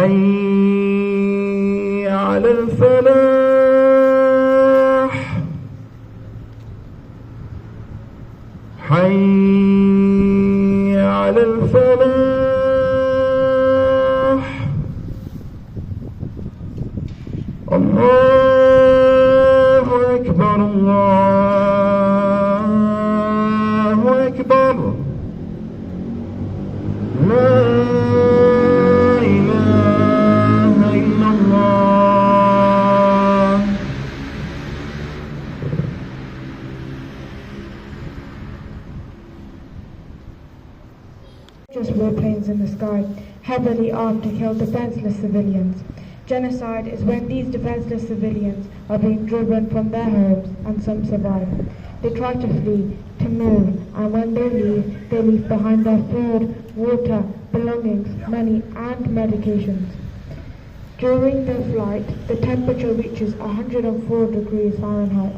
حي على الفلاح حي على الفلاح الله أكبر الله أكبر لا إله إلا الله. Just warplanes in the sky, heavily armed to kill defenseless civilians. Genocide is when these defenseless civilians are being driven from their homes and some survive. They try to flee, to move, and when they leave behind their food, water, belongings, money, and medications. During their flight, the temperature reaches 104 degrees Fahrenheit.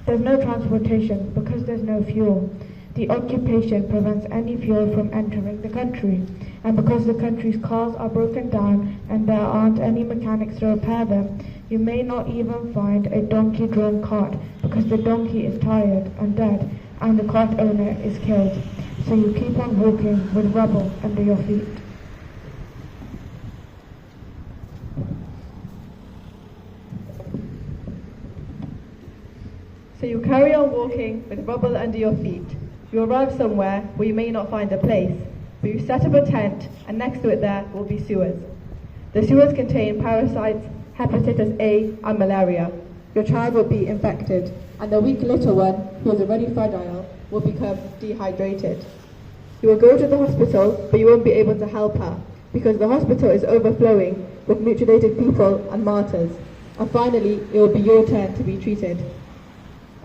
There's no transportation because there's no fuel. The occupation prevents any fuel from entering the country, and because the country's cars are broken down and there aren't any mechanics to repair them, you may not even find a donkey-drawn cart because the donkey is tired and dead and the cart owner is killed. So you keep on walking with rubble under your feet. So you carry on walking with rubble under your feet. You arrive somewhere where you may not find a place, but you set up a tent, and next to it there will be sewers. The sewers contain parasites, hepatitis A, and malaria. Your child will be infected, and the weak little one, who is already fragile, will become dehydrated. You will go to the hospital, but you won't be able to help her, because the hospital is overflowing with mutilated people and martyrs. And finally, it will be your turn to be treated.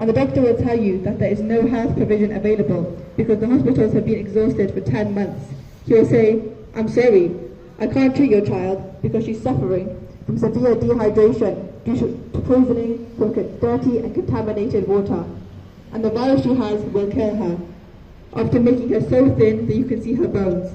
And the doctor will tell you that there is no health provision available because the hospitals have been exhausted for 10 months. He will say, "I'm sorry, I can't treat your child because she's suffering from severe dehydration due to poisoning from dirty and contaminated water. And the virus she has will kill her, after making her so thin that you can see her bones.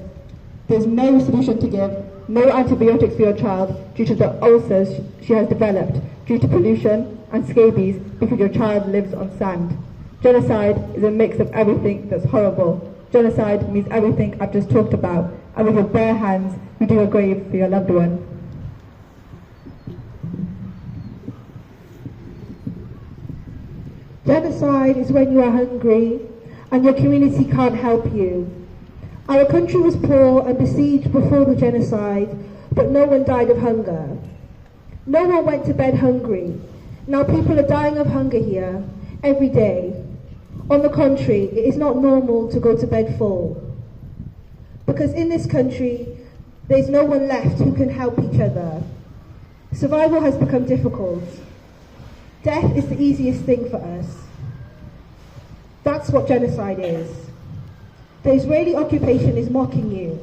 There's no solution to give, no antibiotics for your child due to the ulcers she has developed due to pollution and scabies because your child lives on sand. Genocide is a mix of everything that's horrible. Genocide means everything I've just talked about, and with your bare hands you dig a grave for your loved one." Genocide is when you are hungry and your community can't help you. Our country was poor and besieged before the genocide, but no one died of hunger. No one went to bed hungry. Now people are dying of hunger here every day. On the contrary, it is not normal to go to bed full. Because in this country, there is no one left who can help each other. Survival has become difficult. Death is the easiest thing for us. That's what genocide is. The Israeli occupation is mocking you.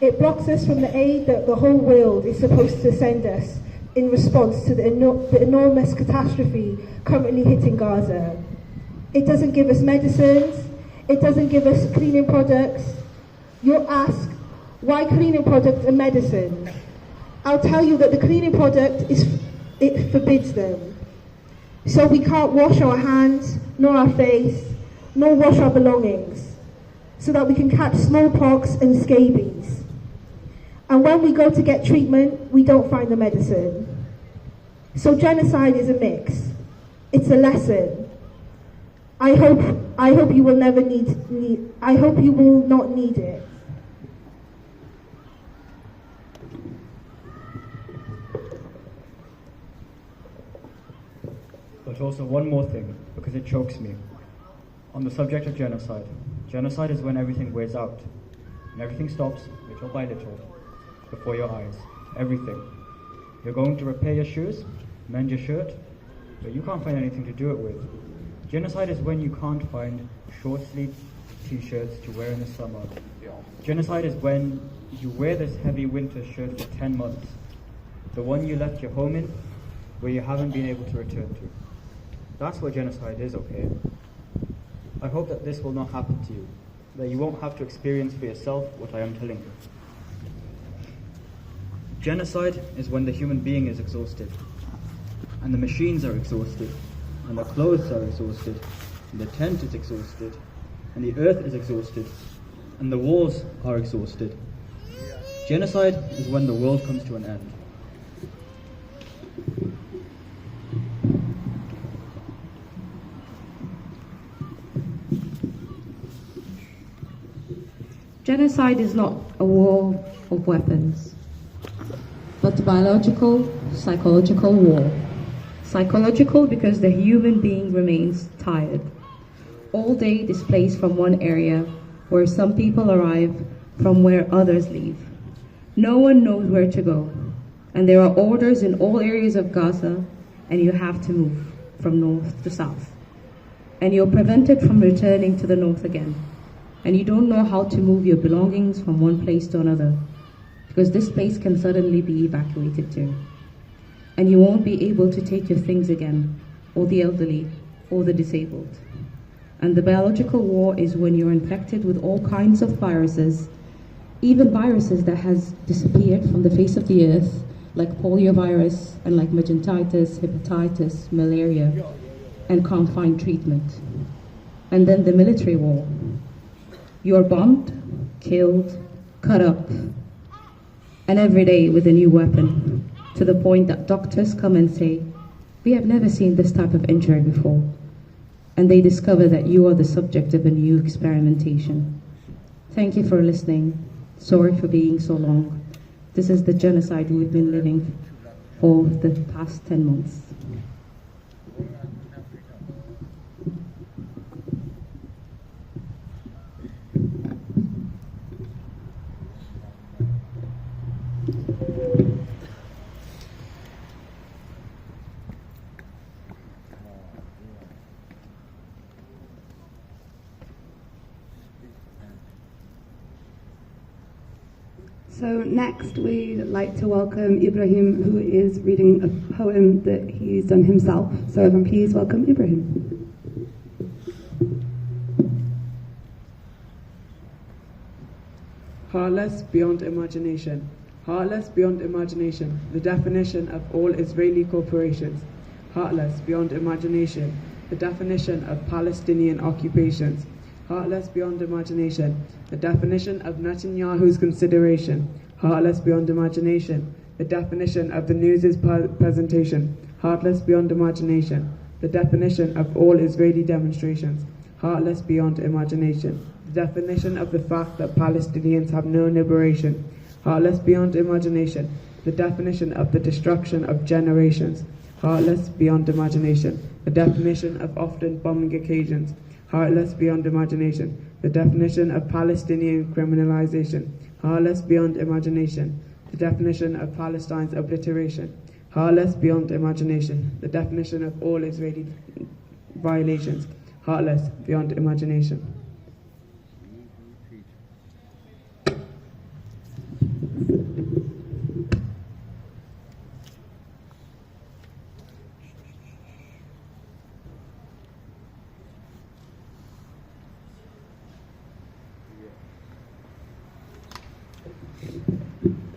It blocks us from the aid that the whole world is supposed to send us in response to the enormous catastrophe currently hitting Gaza. It doesn't give us medicines. It doesn't give us cleaning products. You'll ask, why cleaning products and medicine? I'll tell you that the cleaning product it forbids them. So we can't wash our hands, nor our face, nor wash our belongings, so that we can catch smallpox and scabies. And when we go to get treatment, we don't find the medicine. So genocide is a mix. It's a lesson. I hope you will never I hope you will not need it. But also one more thing, because it chokes me. On the subject of genocide, genocide is when everything wears out, and everything stops, little by little, before your eyes. Everything. You're going to repair your shoes, mend your shirt, but you can't find anything to do it with. Genocide is when you can't find short-sleeved t-shirts to wear in the summer. Genocide is when you wear this heavy winter shirt for 10 months, the one you left your home in, where you haven't been able to return to. That's what genocide is, okay? I hope that this will not happen to you, that you won't have to experience for yourself what I am telling you. Genocide is when the human being is exhausted, and the machines are exhausted, and the clothes are exhausted, and the tent is exhausted, and the earth is exhausted, and the walls are exhausted. Genocide is when the world comes to an end. Genocide is not a war of weapons, but biological, psychological war. Psychological because the human being remains tired, all day displaced from one area where some people arrive from where others leave. No one knows where to go, and there are orders in all areas of Gaza, and you have to move from north to south. And you're prevented from returning to the north again. And you don't know how to move your belongings from one place to another, because this place can suddenly be evacuated too. And you won't be able to take your things again, or the elderly, or the disabled. And the biological war is when you're infected with all kinds of viruses, even viruses that has disappeared from the face of the earth, like poliovirus and like meningitis, hepatitis, malaria, and can't find treatment. And then the military war. You're bombed, killed, cut up, and every day with a new weapon, to the point that doctors come and say, "We have never seen this type of injury before." And they discover that you are the subject of a new experimentation. Thank you for listening. Sorry for being so long. This is the genocide we've been living for the past 10 months. So next we'd like to welcome Ibrahim, who is reading a poem that he's done himself. So everyone please welcome Ibrahim. Heartless beyond imagination. Heartless beyond imagination, the definition of all Israeli corporations. Heartless beyond imagination, the definition of Palestinian occupations. Heartless beyond imagination, the definition of Netanyahu's consideration. Heartless beyond imagination, the definition of the news's presentation. Heartless beyond imagination, the definition of all Israeli demonstrations. Heartless beyond imagination, the definition of the fact that Palestinians have no liberation. Heartless beyond imagination, the definition of the destruction of generations. Heartless beyond imagination, the definition of often bombing occasions. Heartless beyond imagination, the definition of Palestinian criminalization. Heartless beyond imagination, the definition of Palestine's obliteration. Heartless beyond imagination, the definition of all Israeli violations. Heartless beyond imagination.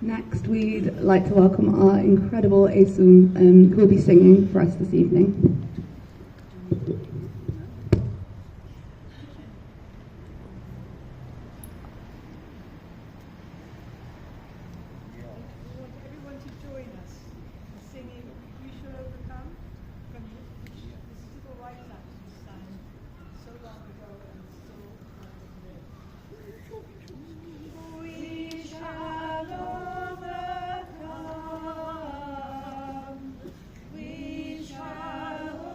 Next, we'd like to welcome our incredible Asum, who will be singing for us this evening. We shall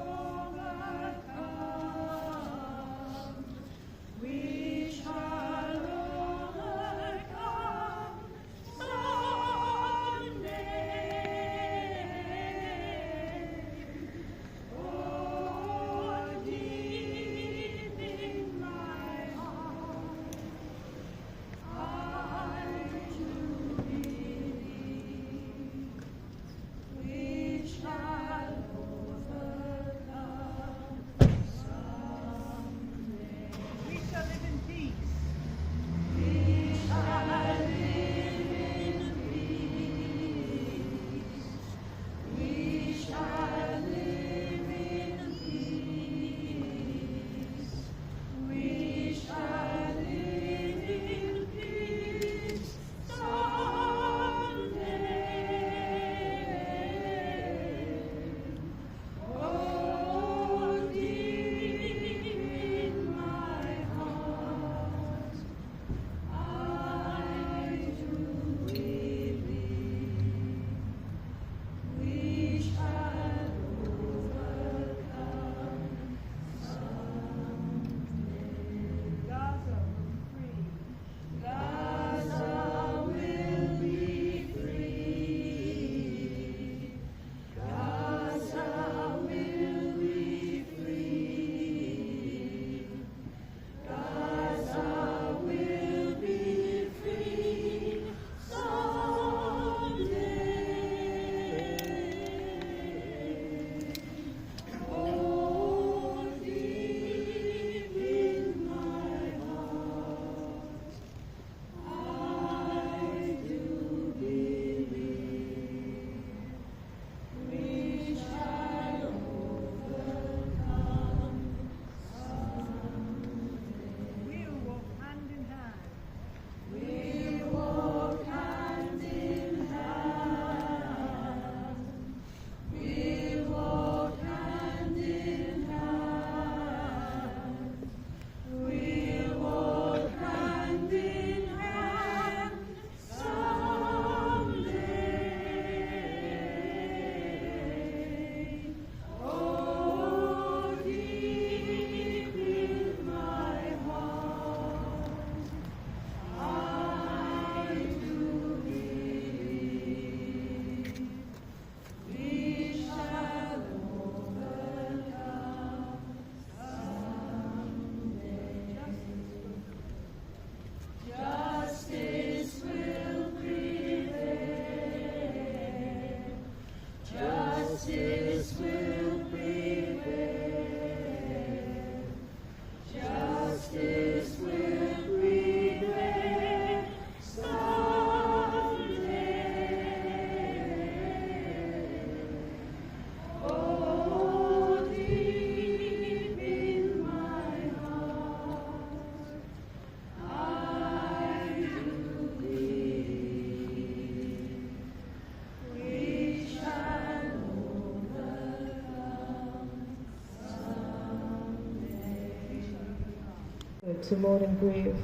to mourn and grieve?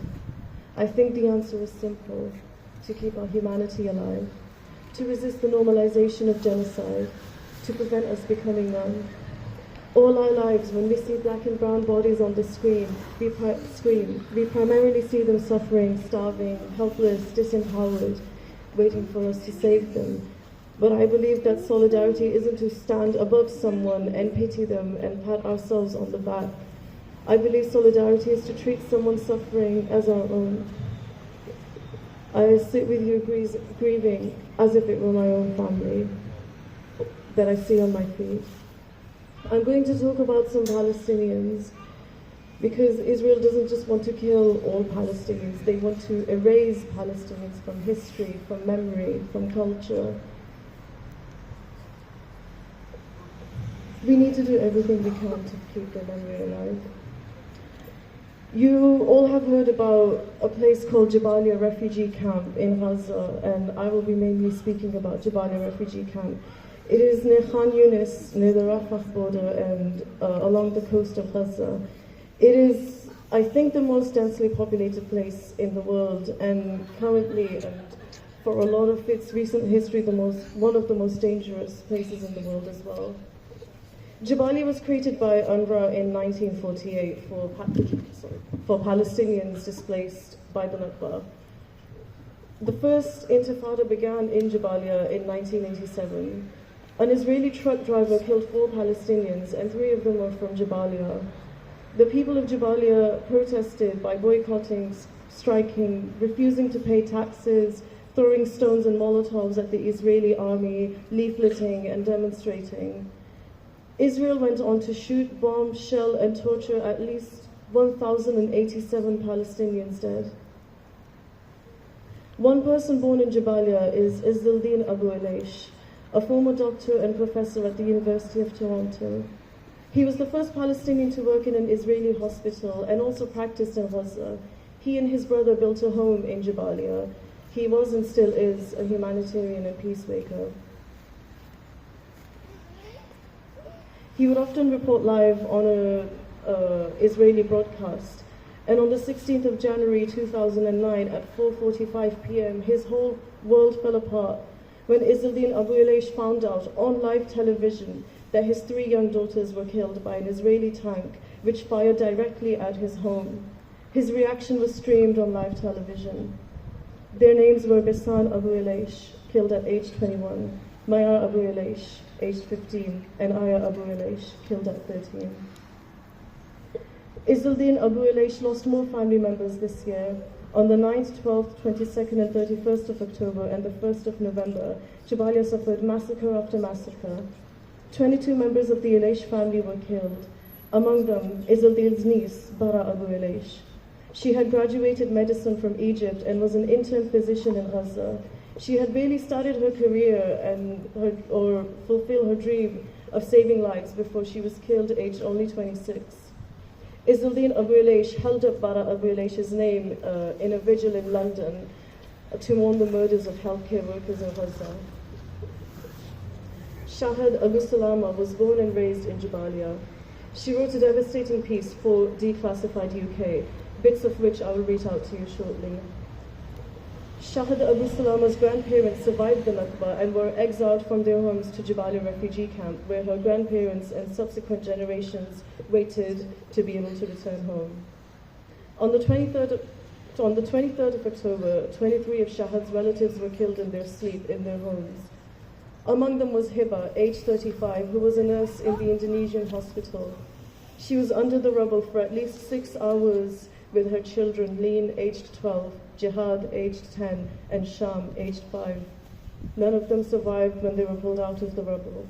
I think the answer is simple: to keep our humanity alive, to resist the normalization of genocide, to prevent us becoming numb. All our lives, when we see black and brown bodies on the screen, we primarily see them suffering, starving, helpless, disempowered, waiting for us to save them. But I believe that solidarity isn't to stand above someone and pity them and pat ourselves on the back. I believe solidarity is to treat someone's suffering as our own. I sit with you grieving as if it were my own family that I see on my feet. I'm going to talk about some Palestinians because Israel doesn't just want to kill all Palestinians. They want to erase Palestinians from history, from memory, from culture. We need to do everything we can to keep their memory alive. You all have heard about a place called Jabalia refugee camp in Gaza, and I will be mainly speaking about Jabalia refugee camp. It is near Khan Yunis, near the Rafah border, and along the coast of Gaza. It is, I think, the most densely populated place in the world, and currently, and for a lot of its recent history, one of the most dangerous places in the world as well. Jabalia was created by UNRWA in 1948 for Palestinians displaced by the Nakba. The first Intifada began in Jabalia in 1987. An Israeli truck driver killed 4 Palestinians, and 3 of them were from Jabalia. The people of Jabalia protested by boycotting, striking, refusing to pay taxes, throwing stones and Molotovs at the Israeli army, leafleting and demonstrating. Israel went on to shoot, bomb, shell and torture at least 1,087 Palestinians dead. One person born in Jabalia is Izzeldin Abu Eleish, a former doctor and professor at the University of Toronto. He was the first Palestinian to work in an Israeli hospital and also practiced in Gaza. He and his brother built a home in Jabalia. He was and still is a humanitarian and peacemaker. He would often report live on an Israeli broadcast. And on the 16th of January 2009 at 4:45 p.m., his whole world fell apart when Izzeldin Abu Eleish found out on live television that his 3 young daughters were killed by an Israeli tank which fired directly at his home. His reaction was streamed on live television. Their names were Bessan Abu Eleish, killed at age 21, Maya Abu Eleish, aged 15, and Aya Abu Eleish, killed at 13. Izzeldin Abu Eleish lost more family members this year. On the 9th, 12th, 22nd, and 31st of October and the 1st of November, Jabalia suffered massacre after massacre. 22 members of the Eleish family were killed. Among them, Izzeldin's niece, Bara Abu Eleish. She had graduated medicine from Egypt and was an intern physician in Gaza. She had barely started her career or fulfilled her dream of saving lives before she was killed aged only 26. Izzeldin Abu Eleish held up Bara Abu Eleish's name in a vigil in London to mourn the murders of healthcare workers in Gaza. Shahad Abu Salama was born and raised in Jabalia. She wrote a devastating piece for Declassified UK, bits of which I will read out to you shortly. Shahad Abu Salama's grandparents survived the Nakba and were exiled from their homes to Jabalia refugee camp, where her grandparents and subsequent generations waited to be able to return home. On the 23rd of October, 23 of Shahad's relatives were killed in their sleep in their homes. Among them was Hiba, aged 35, who was a nurse in the Indonesian hospital. She was under the rubble for at least 6 hours with her children, Leen, aged 12, Jihad, aged 10, and Sham, aged 5. None of them survived when they were pulled out of the rubble.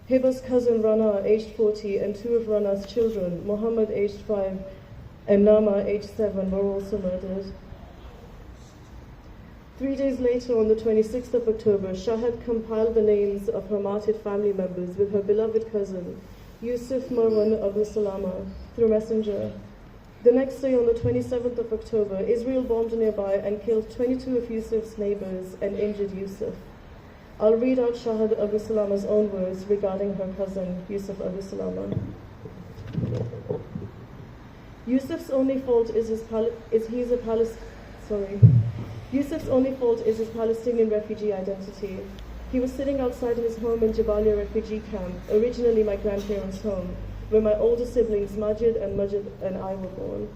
Hiba's cousin Rana, aged 40, and 2 of Rana's children, Muhammad, aged 5, and Nama, aged 7, were also murdered. 3 days later, on the 26th of October, Shahad compiled the names of her martyred family members with her beloved cousin, Yusuf Marwan Abu Salama, through messenger. The next day, on the 27th of October, Israel bombed nearby and killed 22 of Yusuf's neighbors and injured Yusuf. I'll read out Shahad Abu Salama's own words regarding her cousin, Yusuf Abu Salama. Yusuf's only fault is Yusuf's only fault is his Palestinian refugee identity. He was sitting outside his home in Jabalia refugee camp, originally my grandparents' home, where my older siblings Majid and I were born.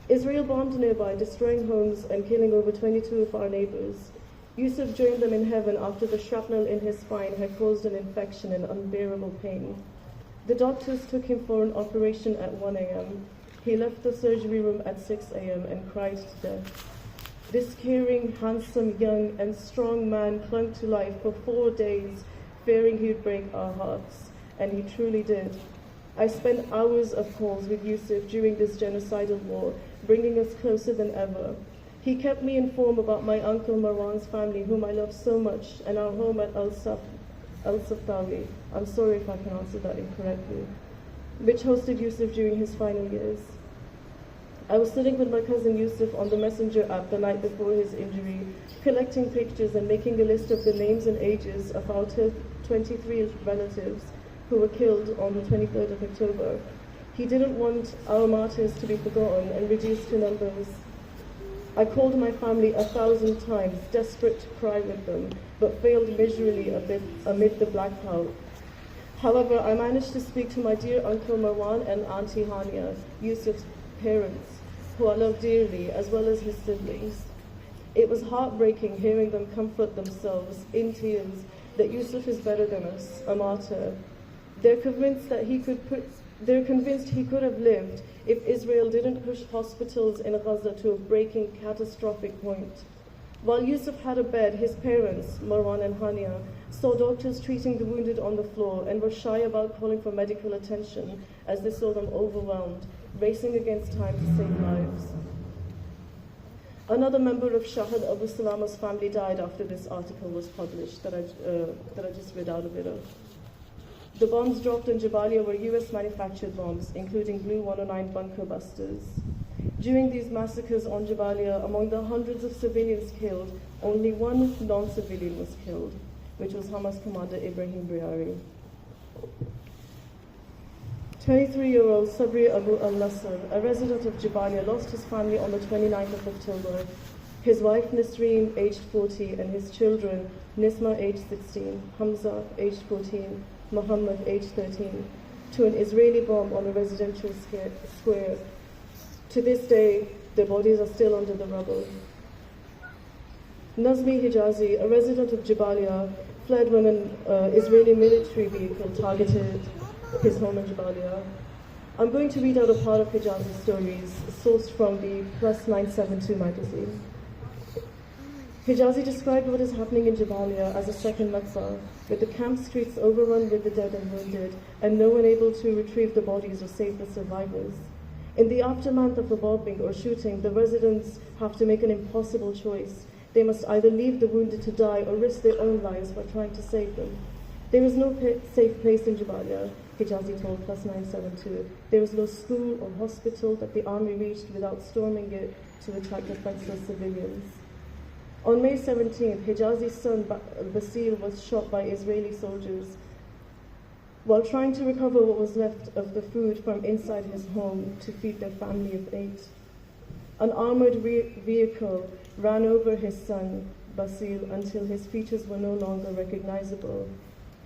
Israel bombed nearby, destroying homes and killing over 22 of our neighbors. Yusuf joined them in heaven after the shrapnel in his spine had caused an infection and unbearable pain. The doctors took him for an operation at 1 a.m. He left the surgery room at 6 a.m. and cried to death. This caring, handsome, young, and strong man clung to life for 4 days, fearing he'd break our hearts, and he truly did. I spent hours of calls with Yusuf during this genocidal war, bringing us closer than ever. He kept me informed about my uncle Marwan's family, whom I love so much, and our home at Al-Saftawi, I'm sorry if I pronounced that incorrectly, which hosted Yusuf during his final years. I was sitting with my cousin Yusuf on the Messenger app the night before his injury, collecting pictures and making a list of the names and ages of our 23 relatives who were killed on the 23rd of October. He didn't want our martyrs to be forgotten and reduced to numbers. I called my family 1,000 times, desperate to cry with them, but failed miserably amid the black cloud. However, I managed to speak to my dear Uncle Marwan and Auntie Hania, Yusuf's parents, who I love dearly, as well as his siblings. It was heartbreaking hearing them comfort themselves in tears that Yusuf is better than us, a martyr. They're convinced he could have lived if Israel didn't push hospitals in Gaza to a breaking, catastrophic point. While Yusuf had a bed, his parents, Marwan and Hania, saw doctors treating the wounded on the floor and were shy about calling for medical attention as they saw them overwhelmed, racing against time to save lives. Another member of Shahid Abu Salama's family died after this article was published that I just read out a bit of. The bombs dropped in Jabalia were US-manufactured bombs, including Blue 109 bunker busters. During these massacres on Jabalia, among the hundreds of civilians killed, only one non-civilian was killed, which was Hamas commander Ibrahim Briari. 23-year-old Sabri Abu al-Nasr, a resident of Jabalia, lost his family on the 29th of October. His wife Nisreen, aged 40, and his children, Nisma, aged 16, Hamza, aged 14, Muhammad, aged 13, to an Israeli bomb on a residential square. To this day, their bodies are still under the rubble. Nazmi Hijazi, a resident of Jabalia, fled when an Israeli military vehicle targeted his home in Jabalia. I'm going to read out a part of Hijazi's stories, sourced from the Plus 972 magazine. Hijazi described what is happening in Jabalia as a second Nakba, with the camp streets overrun with the dead and wounded, and no one able to retrieve the bodies or save the survivors. In the aftermath of a bombing or shooting, the residents have to make an impossible choice. They must either leave the wounded to die or risk their own lives by trying to save them. There is no safe place in Jabalia, Hijazi told Plus 972. There is no school or hospital that the army reached without storming it to attract defenseless civilians. On May 17th, Hijazi's son Basil was shot by Israeli soldiers while trying to recover what was left of the food from inside his home to feed their family of 8. An armored vehicle ran over his son Basil until his features were no longer recognizable.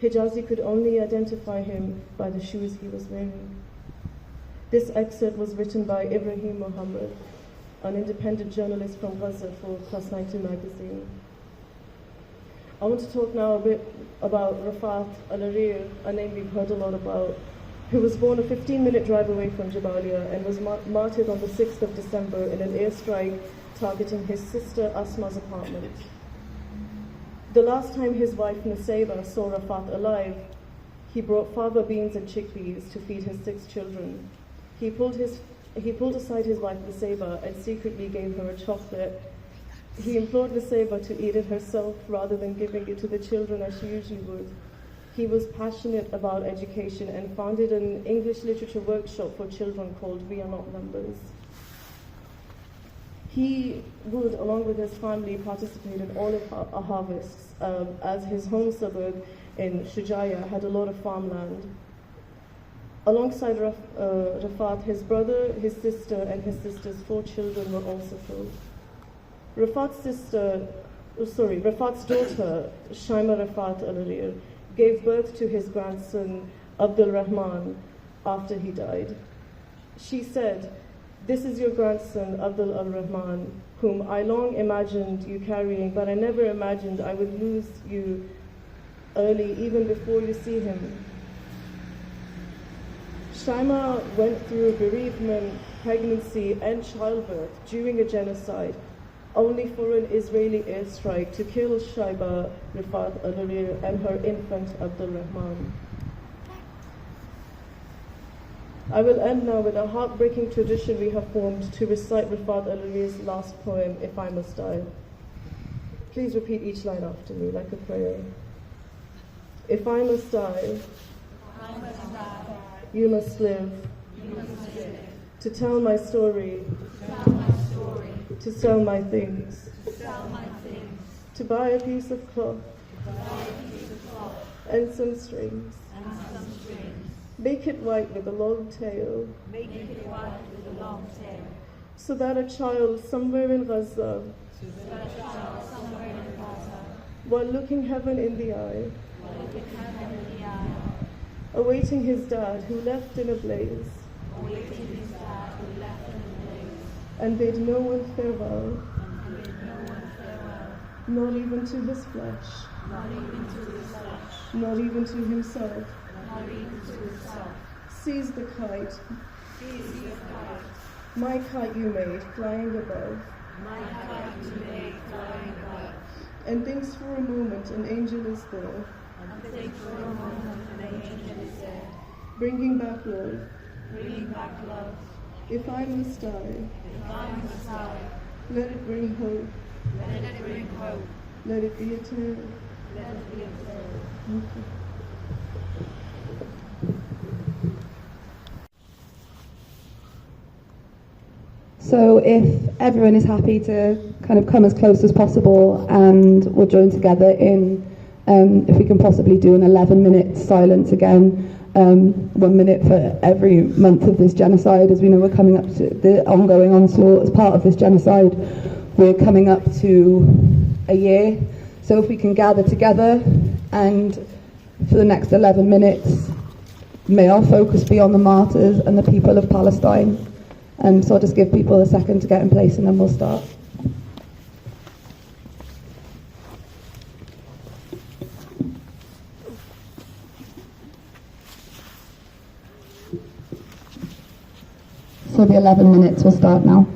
Hijazi could only identify him by the shoes he was wearing. This excerpt was written by Ibrahim Muhammad, an independent journalist from Gaza for Plus 92 magazine. I want to talk now a bit about Rafat al-Arir, a name we've heard a lot about, who was born a 15-minute drive away from Jabalia and was martyred on the 6th of December in an airstrike targeting his sister Asma's apartment. The last time his wife Nusayba saw Rafat alive, he brought fava beans and chickpeas to feed his 6 children. He pulled aside his wife Nusayba and secretly gave her a chocolate. He implored Nusayba to eat it herself rather than giving it to the children as she usually would. He was passionate about education and founded an English literature workshop for children called We Are Not Numbers. He would, along with his family, participate in olive harvests, as his home suburb in Shujaya had a lot of farmland. Alongside Rafat, his brother, his sister, and his sister's 4 children were also killed. Rafat's daughter, Shaima Rafat Al-Arir, gave birth to his grandson, Abdul Rahman, after he died. She said, "This is your grandson, Abdul Rahman, whom I long imagined you carrying, but I never imagined I would lose you early, even before you see him." Shaima went through bereavement, pregnancy, and childbirth during a genocide, only for an Israeli airstrike to kill Shaiba Rifat Al-Arir and her infant Abdul Rahman. I will end now with a heartbreaking tradition we have formed to recite Rifat Al-Arir's last poem, If I Must Die. Please repeat each line after me like a prayer. If I must die, you must live, to tell my story, to sell my things, to buy a piece of cloth, and some strings. Make it white with a long tail, so that a child somewhere in Gaza, while looking heaven in the eye, awaiting his dad who left in a blaze, and bid no one farewell, not even to his flesh, not even to himself. Seize the kite, my kite you made, flying above, and thinks for a moment an angel is there, bringing back love. If I must die, let it bring hope. Let it be eternal. Okay. So if everyone is happy to kind of come as close as possible, and we'll join together in, if we can possibly do an 11-minute silence again, 1 minute for every month of this genocide. As we know, we're coming up to the ongoing onslaught as part of this genocide. We're coming up to a year. So if we can gather together, and for the next 11 minutes, may our focus be on the martyrs and the people of Palestine. So I'll just give people a second to get in place, and then we'll start. So the 11 minutes will start now.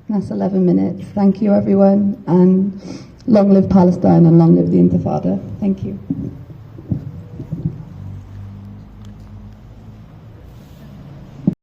That's 11 minutes. Thank you, everyone, and long live Palestine and long live the Intifada. Thank you.